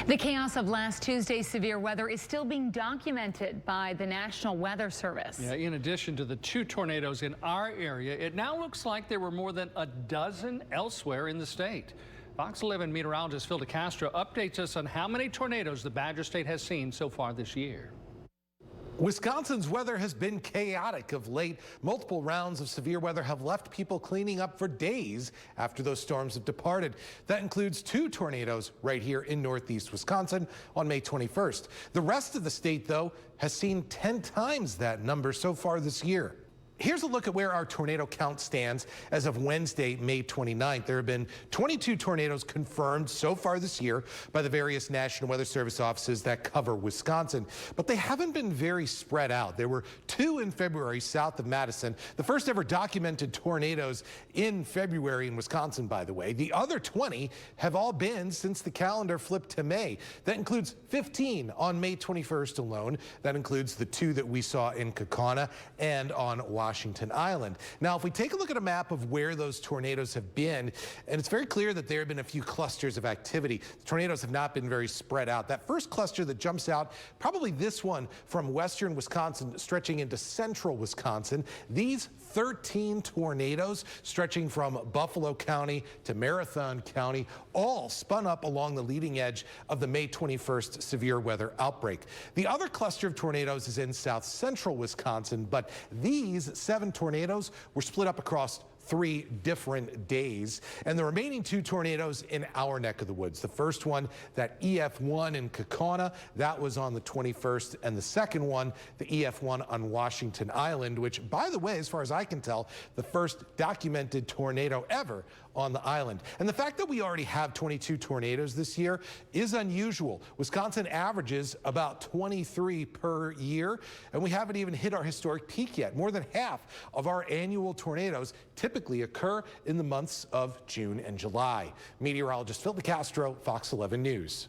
The chaos of last Tuesday's severe weather is still being documented by the National Weather Service. Yeah, in addition to the 2 tornadoes in our area, it now looks like there were more than a dozen elsewhere in the state. Fox 11 meteorologist Phil DeCastro updates us on how many tornadoes the Badger State has seen so far this year. Wisconsin's weather has been chaotic of late. Multiple rounds of severe weather have left people cleaning up for days after those storms have departed. That includes 2 tornadoes right here in northeast Wisconsin on May 21st. The rest of the state, though, has seen 10 times that number so far this year. Here's a look at where our tornado count stands as of Wednesday, May 29th. There have been 22 tornadoes confirmed so far this year by the various National Weather Service offices that cover Wisconsin, but they haven't been very spread out. There were 2 in February south of Madison, the first ever documented tornadoes in February in Wisconsin, by the way. The other 20 have all been since the calendar flipped to May. That includes 15 on May 21st alone. That includes the 2 that we saw in Kaukauna and on Washington Island. Now, if we take a look at a map of where those tornadoes have been, and it's very clear that there have been a few clusters of activity. The tornadoes have not been very spread out. That first cluster that jumps out, probably this one from western Wisconsin stretching into central Wisconsin. These 13 tornadoes stretching from Buffalo County to Marathon County all spun up along the leading edge of the May 21st severe weather outbreak. The other cluster of tornadoes is in south central Wisconsin, but these 7 tornadoes were split up across 3 different days, and the remaining 2 tornadoes in our neck of the woods. The first one, that EF1 in Kaukauna, that was on the 21st, and the second one, the EF1 on Washington Island, which, by the way, as far as I can tell, the first documented tornado ever on the island. And the fact that we already have 22 tornadoes this year is unusual. Wisconsin averages about 23 per year, and we haven't even hit our historic peak yet. More than half of our annual tornadoes typically occur in the months of June and July. Meteorologist Phil DeCastro, Fox 11 News.